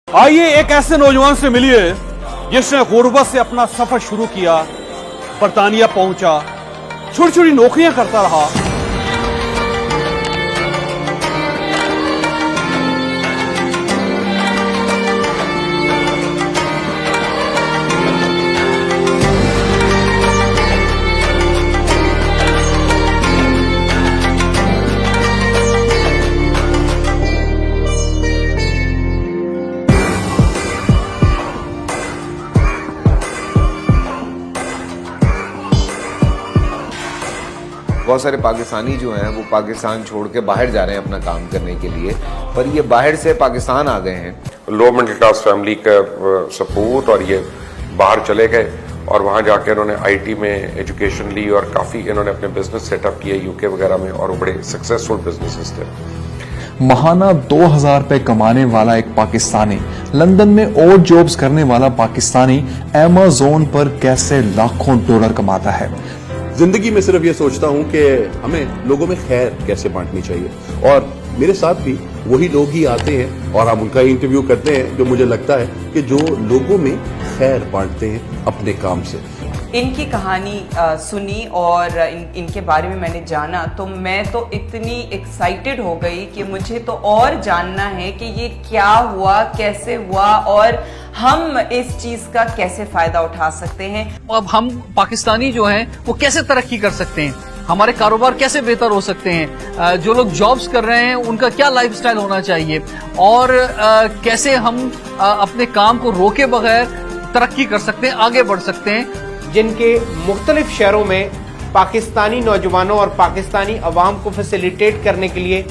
आइए एक ऐसे नौजवान से मिलिए जिसने गुर्बत से अपना सफर शुरू किया, बरतानिया पहुंचा, छोटी छोटी नौकरियां करता रहा। बहुत सारे पाकिस्तानी जो हैं वो पाकिस्तान छोड़ के बाहर जा रहे हैं अपना काम करने के लिए, पर ये बाहर से पाकिस्तान आ गए हैं। लो मिडिल क्लास फैमिली का सपोर्ट और ये बाहर चले गए और वहाँ जाके इन्होंने आईटी में एजुकेशन ली और काफ़ी इन्होंने अपने बिजनेस सेटअप किए यूके वगैरह में और वो बड़े सक्सेसफुल बिजनेसेस थे। महाना 2000 रुपए कमाने वाला एक पाकिस्तानी, लंदन में और जॉब्स करने वाला पाकिस्तानी अमेज़न पर कैसे लाखों डॉलर कमाता है। जिंदगी में सिर्फ ये सोचता हूँ कि हमें लोगों में खैर कैसे बांटनी चाहिए, और मेरे साथ भी वही लोग ही आते हैं और हम उनका इंटरव्यू करते हैं जो मुझे लगता है कि जो लोगों में खैर बांटते हैं अपने काम से। इनकी कहानी सुनी और इनके बारे में मैंने जाना तो मैं तो इतनी एक्साइटेड हो गई कि मुझे तो और जानना है कि ये क्या हुआ, कैसे हुआ और हम इस चीज का कैसे फायदा उठा सकते हैं। अब हम पाकिस्तानी जो हैं वो कैसे तरक्की कर सकते हैं, हमारे कारोबार कैसे बेहतर हो सकते हैं, जो लोग जॉब्स कर रहे हैं उनका क्या लाइफस्टाइल होना चाहिए और कैसे हम अपने काम को रोके बगैर तरक्की कर सकते हैं, आगे बढ़ सकते हैं। जिनके मुख्तलिफ शहरों में पाकिस्तानी नौजवानों और पाकिस्तानी अवाम को फैसिलिटेट करने के लिए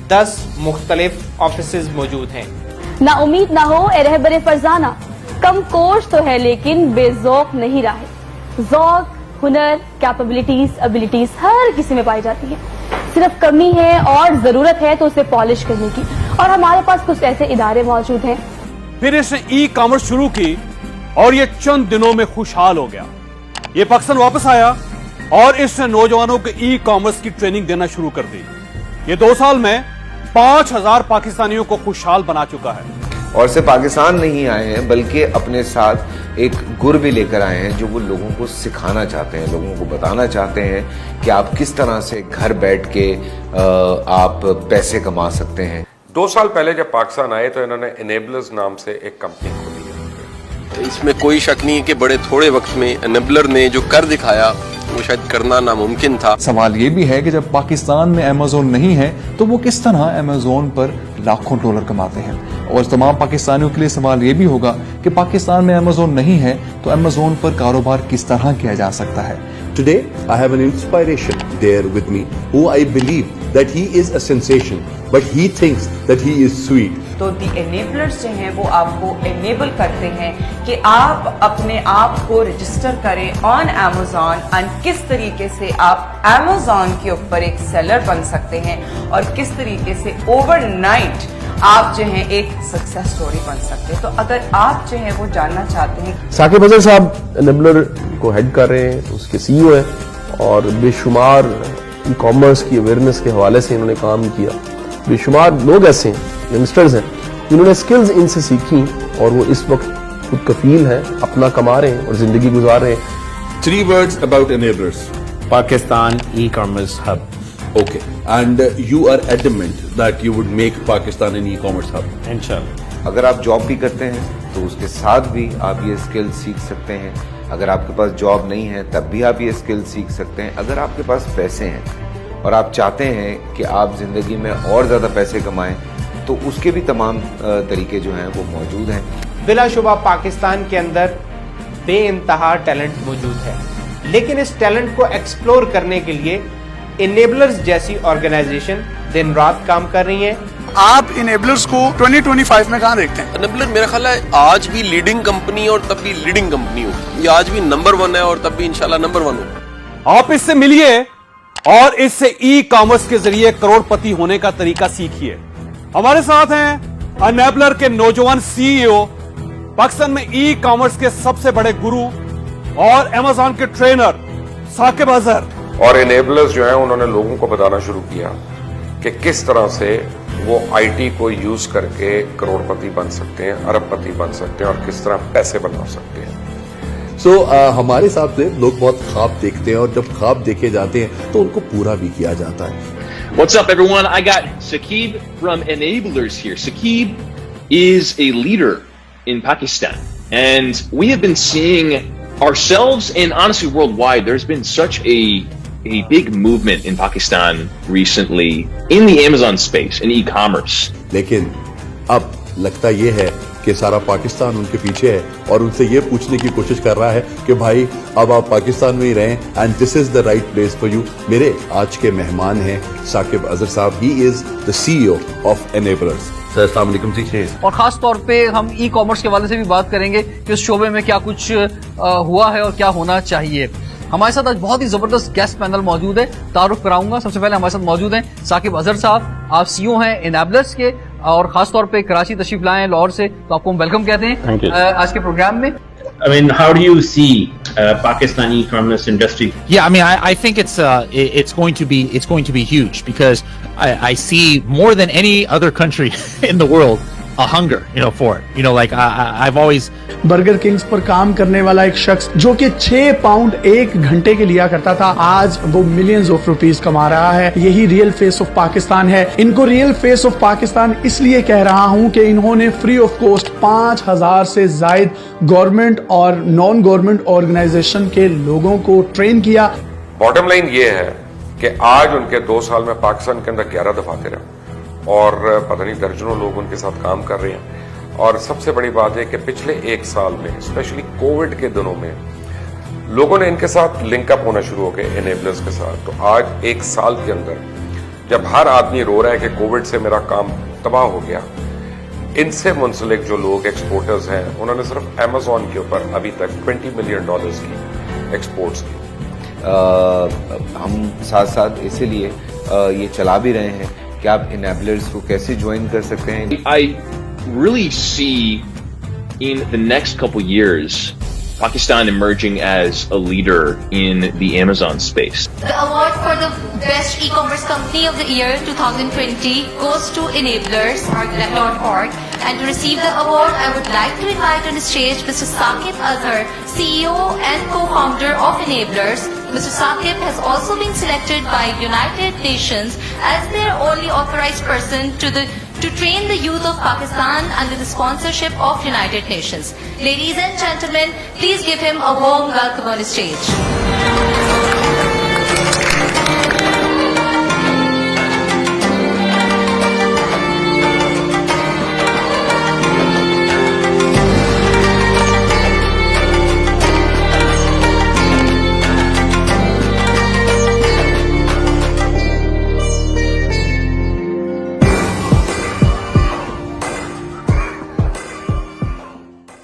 10 मुख्तलिफ ऑफिसेज मौजूद हैं। ना उम्मीद ना हो ए रहबरे फरजाना, कम कोर्स तो है लेकिन बेज़ौक नहीं रहा है। ज़ौक, हुनर, कैपेबिलिटीज, एबिलिटीज हर किसी में पाई जाती है। सिर्फ कमी है और जरूरत है तो उसे पॉलिश करने की, और हमारे पास कुछ ऐसे इदारे मौजूद हैं। फिर इसने ई कॉमर्स शुरू की और ये चंद दिनों में खुशहाल हो गया। ये पाकिस्तान वापस आया और इसने नौजवानों को ई कॉमर्स की ट्रेनिंग देना शुरू कर दी। ये 2 साल में 5000 पाकिस्तानियों को खुशहाल बना चुका है। और सिर्फ पाकिस्तान नहीं आए हैं बल्कि अपने साथ एक गुर भी लेकर आए हैं जो वो लोगों को सिखाना चाहते हैं, लोगों को बताना चाहते हैं कि आप किस तरह से घर बैठ के आप पैसे कमा सकते हैं। 2 साल पहले जब पाकिस्तान आए तो इन्होंने इनेबलर्स नाम से एक कंपनी खोली है। इसमें कोई शक नहीं है कि बड़े थोड़े वक्त में एनेबलर ने जो कर दिखाया वो शायद करना नामुमकिन था। सवाल ये भी है कि जब पाकिस्तान में अमेज़न नहीं है तो वो किस तरह अमेज़न पर लाखों डॉलर कमाते हैं। और तमाम पाकिस्तानियों के लिए सवाल ये भी होगा कि पाकिस्तान में अमेज़न नहीं है तो अमेज़न पर कारोबार किस तरह किया जा सकता है। Today I have an inspiration there with me who I believe that he is a sensation but he thinks that he is sweet. तो दी एनेबलर्स जो हैं वो आपको एनेबल करते हैं कि आप अपने आप को रजिस्टर करें ऑन अमेज़न और किस तरीके से आप अमेज़न के ऊपर एक सेलर बन सकते हैं और किस तरीके से ओवरनाइट आप जो हैं एक सक्सेस स्टोरी बन सकते हैं। तो अगर आप जो हैं वो जानना चाहते हैं। साकिब अजहर साहब एनेबलर को हेड कर रहे हैं, उसके सीईओ हैं और बेशुमार ई कॉमर्स की अवेयरनेस के हवाले से इन्होंने काम किया। बेशुमार लोग ऐसे हैं, यंगस्टर्स हैं, जिन्होंने स्किल्स इनसे सीखी और वो इस वक्त खुद कफील हैं, अपना कमा रहे हैं और जिंदगी गुजार रहे हैं। 3 words about enablers. Pakistan e commerce hub. Okay, and you are adamant that you would make Pakistan an e-commerce hub. इंशाल्लाह। अगर आप जॉब भी करते हैं तो उसके साथ भी आप ये स्किल सीख सकते हैं। अगर आपके पास जॉब नहीं है तब भी आप ये स्किल सीख सकते हैं। अगर आपके पास पैसे हैं और आप चाहते हैं कि आप जिंदगी में और ज्यादा पैसे कमाएं तो उसके भी तमाम तरीके जो हैं वो मौजूद हैं। बिलाशुबा पाकिस्तान के अंदर बेइंतहा टैलेंट मौजूद है, लेकिन इस टैलेंट को एक्सप्लोर करने के लिए इनेबलर्स जैसी ऑर्गेनाइजेशन दिन रात काम कर रही हैं। आप इनेबलर्स को 2025 में कहाँ देखते हैं? एनेबलर मेरा ख्याल है आज भी लीडिंग कंपनी और तब भी लीडिंग कंपनी हो, ये आज भी नंबर 1 है और तब भी इंशाल्लाह नंबर 1 हो। आप इससे मिलिए और इससे ई कॉमर्स के जरिए करोड़पति होने का तरीका सीखिए। हमारे साथ हैं अनेबलर के नौजवान सीईओ, पाकिस्तान में ई कॉमर्स के सबसे बड़े गुरु और अमेज़न के ट्रेनर साकिब अजहर। और इनेबलर्स जो हैं उन्होंने लोगों को बताना शुरू किया कि किस तरह से وہ آئی ٹی کو یوز کر کے کروڑپتی بن سکتے ہیں, ارب پتی بن سکتے ہیں, اور کس طرح پیسے بنا سکتے ہیں. ہمارے حساب سے لوگ بہت خواب دیکھتے ہیں, اور جب خواب دیکھے جاتے ہیں تو ان کو پورا بھی کیا جاتا ہے. What's up, everyone? I got Saqib from Enablers here. Saqib is a leader in Pakistan, and we have been seeing ourselves and honestly worldwide, there's been such a big movement in Pakistan recently in the Amazon space, in e-commerce. لیکن اب لگتا یہ ہے کہ سارا پاکستان ان کے پیچھے ہے, اور ان سے یہ پوچھنے کی کوشش کر رہا ہے کہ بھائی اب آپ پاکستان میں ہی رہیں, and this is the right place for you. میرے آج کے مہمان ہیں ثاقب اظہر صاحب. ہی از دا CEO آف Enablers. سر السلام علیکم جی. اور خاص طور پہ ہم ای کامرس کے حوالے سے بھی بات کریں گے کہ اس شعبے میں کیا کچھ ہوا ہے اور کیا ہونا چاہیے. ہمارے ساتھ آج بہت ہی زبردست گیسٹ پینل موجود ہے, تعارف کراؤں گا. سب سے پہلے ہمارے ساتھ موجود ہیں ثاقب اظہر صاحب. آپ CEO ہیں Enablers کے, اور خاص طور پہ کراچی تشریف لائے ہیں لاہور سے, تو آپ کو ہم ویلکم کہتے ہیں آج کے پروگرام میں. I mean, how do you see Pakistani e-commerce industry? Yeah, I mean, I think it's going to be huge, because I see more than any other country in the world a hunger, for it. Like I've always Burger Kings پر کام کرنے والا ایک شخص جو کہ 6 pound 1 گھنٹے کے لیا کرتا تھا, آج وہ ملینز آف روپیز کما رہا ہے. یہی ریئل فیس آف پاکستان ہے. ان کو ریئل فیس آف پاکستان اس لیے کہہ رہا ہوں کہ انہوں نے فری آف کاسٹ 5000 سے زائد گورنمنٹ اور نان گورنمنٹ آرگنائزیشن کے لوگوں کو ٹرین کیا. باٹم لائن یہ ہے کہ آج ان کے 2 سال میں پاکستان کے اندر 11 دفاتر ہیں, اور پتہ نہیں درجنوں لوگ ان کے ساتھ کام کر رہے ہیں. اور سب سے بڑی بات ہے کہ پچھلے 1 سال میں, اسپیشلی کووڈ کے دنوں میں, لوگوں نے ان کے ساتھ لنک اپ ہونا شروع ہو گئے Enablers کے ساتھ. تو آج 1 سال کے اندر جب ہر آدمی رو رہا ہے کہ کووڈ سے میرا کام تباہ ہو گیا, ان سے منسلک جو لوگ ایکسپورٹرز ہیں, انہوں نے صرف Amazon کے اوپر ابھی تک $20 ملین کی ایکسپورٹس کی. ہم ساتھ ساتھ اسی لیے یہ چلا بھی رہے ہیں کہ آپ Enablers کو کیسے جوائن کر سکتے ہیں. I really see in the next couple years Pakistan emerging as a leader in the Amazon space. The award for the best e-commerce company of the year 2020 goes to Enablers.org. And to receive the award, I would like to invite on the stage Mr. Saqib Azhar, CEO and co-founder of Enablers. Mr. Saqib has also been selected by United Nations as their only authorized person to train the youth of Pakistan under the sponsorship of United Nations. Ladies and gentlemen, please give him a warm welcome on the stage.